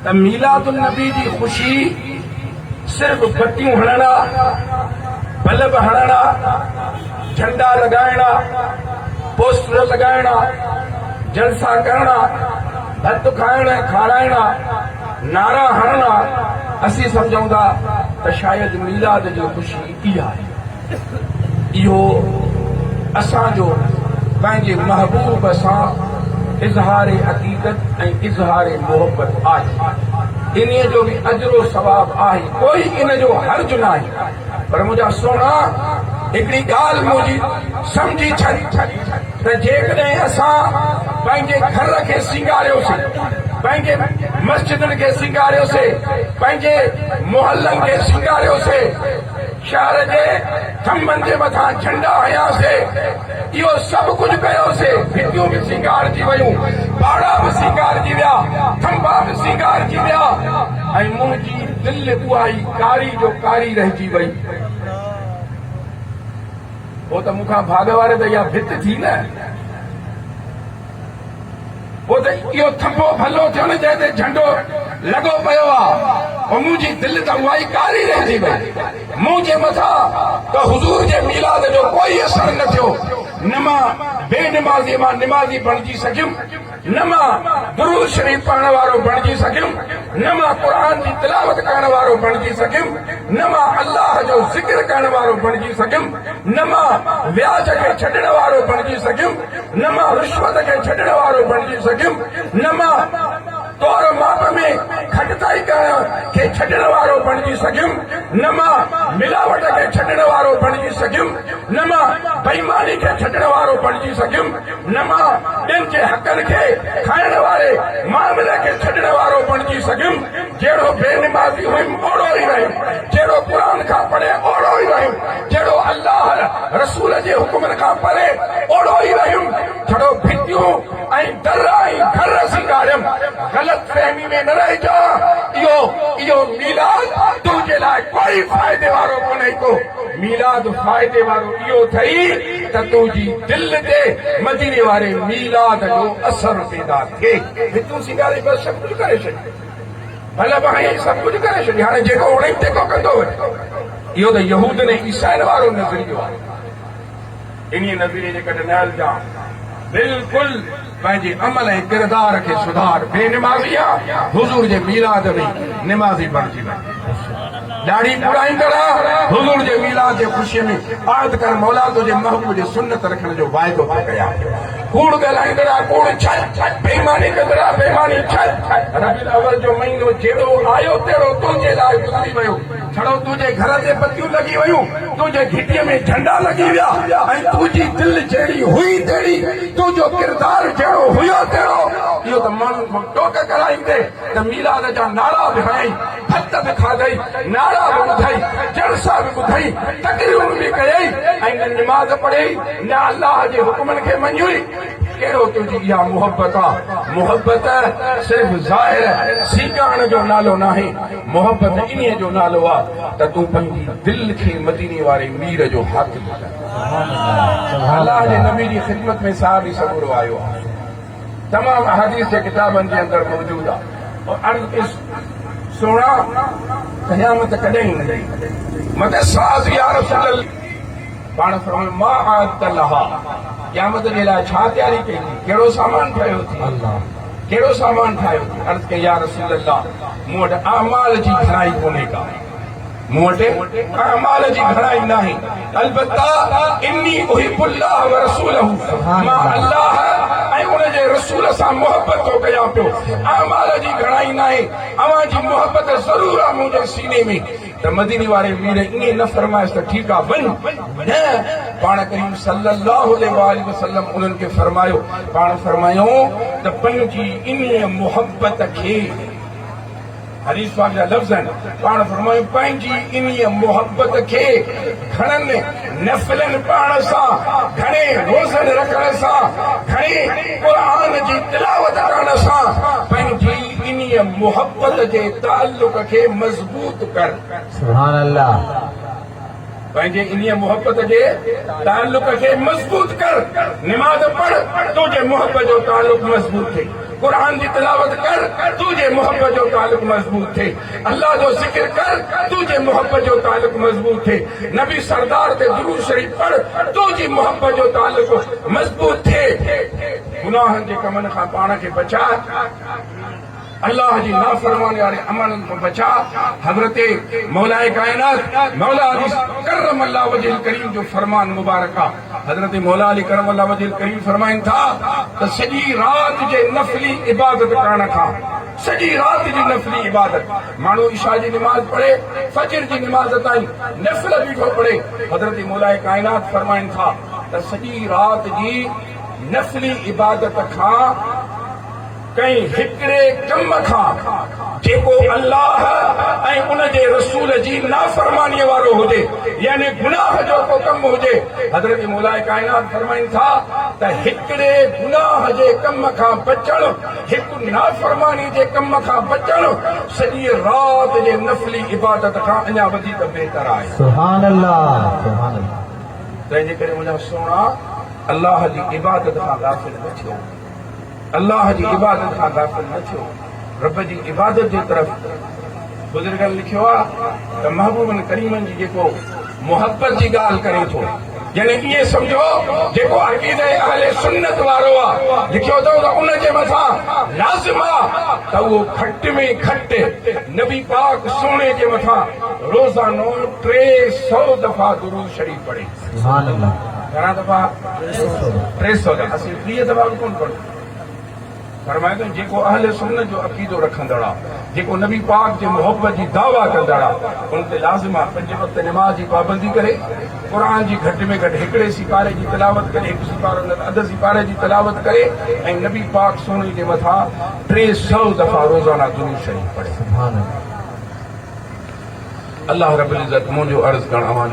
त मीलादुन नबी जी ख़ुशी सिर्फ़ बत्तियूं हणणा, बल्ब हणणा, झंडा लगाइणा, पोस्टर लगाइणा, जलसा करणा, भत खाइण खाराइणा, नारा हणणा असीं सम्झूं था त शायद मीलाद जी ख़ुशी इहा आहे। इहो असांजो पंहिंजे महबूब सां इज़हार अक़ीदत ऐं इज़हार मोहब्बत आहे। इन जो बि अजरो सवाब आहे, कोई इन जो हर्ज न आहे। पर मुंहिंजा सोना हिकिड़ी ॻाल्हि मुंहिंजी सम्झी छॾ त जेकॾहिं असां पंहिंजे घर खे सिंगारियोसीं, पंहिंजे मस्जिदनि खे सिंगारियोसीं, पंहिंजे मुहल्लनि खे सिंगारियोसीं, शहर जे थंभनि जे मथां झंडा हयासीं, इहो सभु कुझु कयोसीं, भितियूं बि सिंगारजी वयूं, पाड़ा बि सिंगारजी विया, थंभा बि सिंगारजी विया, ऐं मुंहिंजी दिलि उहा ई कारी जो कारी रहिजी वई। पोइ त मूंखां भाग वारे त इहा भित थी न, पोइ त इहो थंभो भलो थियो न जंहिं ते झंडो लॻो पियो आहे, ऐं मुंहिंजी दिलि त उहा ई कारी रहिजी वई। मुंहिंजे मथां त हुज़ूर जे मीलाद जो कोई असर न थियो। न मां बेनिमाज़ी मां निमाज़ी बणिजी सघियुमि, न मां दुरूद शरीफ़ पढ़ण वारो बणिजी सघियुमि, न मां क़ुरान जी तिलावत करण वारो बणिजी सघियुमि, न मां अल्लाह जो ज़िक्र करण वारो बणिजी सघियुमि, न मां व्याज खे छॾण वारो बणिजी सघियुमि, न मां रिश्वत खे छॾण वारो बणिजी सघियुमि, न मां तौर माप में खटताई करण खे छॾण वारो बणिजी सघियुमि, न मां मिलावट खे छॾण वारो बणिजी सघियुमि, न मां बेईमानी खे छॾण वारो बणिजी सघियुमि, न मां ॿियनि जे हक़नि खे खाइण वारे मामले खे छॾण वारो बणिजी सघियुमि। जहिड़ो बेनिमाज़ी हुयुमि ओड़ो ई रहियुमि, जहिड़ो क़ुरान खां पढ़े ओड़ो ई रहियुमि, जहिड़ो अल्लाह रसूल जे हुकुमनि खां परे ओड़ो ई रहियुमि। छड़ो भितियूं ऐं दर ऐं घर सिंगारियुमि। ग़लत फहमी में न रहिजा, इहो मीलाद तुंहिंजे लाइ कोई फ़ाइदे वारो कोन्हे को। मीलाद फ़ाइदे वारो इहो अथई त तुंहिंजी दिलि ते मदीने वारे मीलाद जो असर पैदा थिए। भितियूं सिंगारे बसि सभु कुझु करे छॾ, भले भाई सभु कुझु करे छॾी, हाणे जेको उणई तेको कंदो वञे। इहो त यहूद ने ईसाइन वारो नज़रियो आहे। इन नज़रिये जे कॾहिं न हलिजा, बिल्कुलु पंहिंजे अमल ऐं किरदार खे सुधार। बेनिमाज़ी आहे, हुज़ूर जे मीलाद में निमाज़ी बणिजी वञे। ॾाढी बुराई करा, हुज़ूर जे मीलाद जे ख़ुशीअ में आद कर मौला तुंहिंजे महबूब जे सुन्नत रखण जो वाइदो थो कया। कूड़ ॻाल्हाईंदड़ा कूड़ छॾ, बेईमानी कंदड़ा बेईमानी छॾ। रबीउल अव्वल जो महीनो जहिड़ो आयो तहिड़ो तुंहिंजे लाइ गुज़री वियो। छड़ो तुंहिंजे घर ते पतियूं लॻी वयूं, तुंहिंजे घिटीअ में झंडा लॻी विया, ऐं तुंहिंजी दिलि जहिड़ी हुई तहिड़ी, तुंहिंजो किरदार जहिड़ो हुयो तहिड़ो। इहो त माण्हुनि खां टोक कराईंदे त मीलाद जा नारा बि हयई, भत बि खाधई, नारा बि ॿुधई, जलसा बि ॿुधई, तकरीरूं बि कयई, ऐं न निमाज़ पढ़ई, न अल्लाह जे हुकुमनि खे मञी। कहिड़ो तुंहिंजी इहा मोहबत आहे? मोहबत सिर्फ़ ज़ाहिर सीगारण जो नालो न आहे, मोहबत इन्हीअ जो नालो आहे त तूं पंहिंजी दिलि खे मदीने वारे मीर जो हक़ ॾिजां। अल्लाह जे नबी जी ख़िदमत में साहबी सबूरो आयो आहे, तमाम हदीस जे किताबनि जे अंदरि मौजूद आहे। और अर्ज़ सोना क़यामत कॾहिं ईंदी? मत साज़ या रसूल अल्लाह, पाण फरमायो मा आदत लहा, क़यामत जे लाइ छा तयारी कई थी, कहिड़ो सामान ठाहियो थी? अल्लाह कहिड़ो सामान ठाहियो थी? अर्ज़ कई या रसूल अल्लाह, मूं वटि अमाल जी घणाई कोन्हे का, मूं वटि अमाल जी घणाई न आहे। अलबत्ता इन्नी उहिब्बुल्लाह व रसूलहू, मां अल्लाह ऐं उन जे रसूल सां मोहबत थो कयां पियो। अमाल जी घणाई न आहे, अव्हां जी मोहबत ज़रूर आहे मुंहिंजे सीने में। त मदीने वारे मीर ईअं न फरमाइसि त ठीकु आहे वञ, न, पाण करीम सल्लल्लाहु अलैहि वसल्लम उन्हनि खे फरमायो, पाण फरमायो त पंहिंजी इन मोहबत खे, हदीस पाक जा लफ़्ज़ आहिनि, पाण फरमायो पंहिंजी इन मोहबत खे घणनि नफ़िलनि पढ़ण सां, घणे रोज़नि रखण सां, घणे क़ुरान जी तिलावत करण सां पंहिंजी इन मोहबत जे ताल्लुक़ खे मज़बूत कर। सुभान अल्लाह। पंहिंजे इन मोहबत जे ताल्लुक़ खे मज़बूत कर। निमाज़ पढ़, तुंहिंजे मोहबत जो ताल्लुक़ मज़बूत थिए। कुरान जी तिलावत कर तुझे मोहब्बत जो ताल्लुक मजबूत थे अल्लाह जो जिक्र कर तुझे मोहब्बत जो ताल्लुक मजबूत थे नबी सरदार ते दुरूद शरीफ पढ़ तुझी मोहब्बत जो ताल्लुक मजबूत थे गुनाहनि जे कमनि खां पाण खे बचा अल्लाह जी नाफरमानी वारे अमलनि खां बचा हज़रत मौलाए कायनात मौला अली करम अल्लाह वजल करीम जो फरमान मुबारक आहे हज़रत मौला अली करम अल्लाह वजल करीम फरमाइनि था त सॼी राति जे नफ़ली इबादत करण खां सॼी राति जी नफ़ली इबादत माण्हू इशा जी निमाज़ पढ़े फजर जी निमाज़ ताईं नफ़िल बीठो पढ़े हज़रत मौलाए कायनात फरमाइनि था त सॼी राति जी नफ़ली इबादत खां कई हिकिड़े कम खां जेको अल्लाह ऐं उन जे रसूल जी नाफरमानीअ वारो हुजे यानी गुनाह जो को कम हुजे हज़रत मौलाए कायनात फरमाइनि था त हिकिड़े गुनाह जे कम खां बचणु हिकु नाफरमानी जे कम खां बचणु सॼी राति जे नफ़ली इबादत खां अञा वधीक बहितर आहे सुभान अल्लाह सुभान अल्लाह तंहिंजे करे मुंहिंजा सोना अल्लाह जी इबादत खां गाफ़िल न थियो अल्लाह जी इबादत खां गाफ़िल न थियो रब जी इबादत जे तरफ़ बुज़ुर्गनि लिखियो आहे त महबूबनि करीमनि जी जेको मोहब्बत जी ॻाल्हि करे थो यानी ईअं सम्झो जेको अक़ीदे अहले सुन्नत वारो आहे लिखियो अथव त उन जे मथां लाज़िम आहे त उहो घटि में घटि नबी पाक सोने जे मथां रोज़ानो 300 दफ़ा दुरूद शरीफ़ पढ़े सुभान अल्लाह घणा दफ़ा 300 दफ़ा असीं 20 दफ़ा बि कोन पढ़ूं फरमाए थो जेको अहले सुन्नत जो अक़ीदो रखंदड़ आहे जेको नबी पाक जे मोहब्बत जी दावा कंदड़ आहे उन ते लाज़िम आहे 5 वक़्त निमाज़ जी पाबंदी करे क़ुरान जी घटि में घटि हिकिड़े सिपारे जी तिलावत करे हिकु सिपारो न अधु सिपारे जी तिलावत करे ऐं नबी पाक सोने जे मथां 300 दफ़ा रोज़ाना दुरूद शरीफ़ पढ़े सुभान अल्लाह रब्बुल इज़्ज़त मुंहिंजो अर्ज़ करणु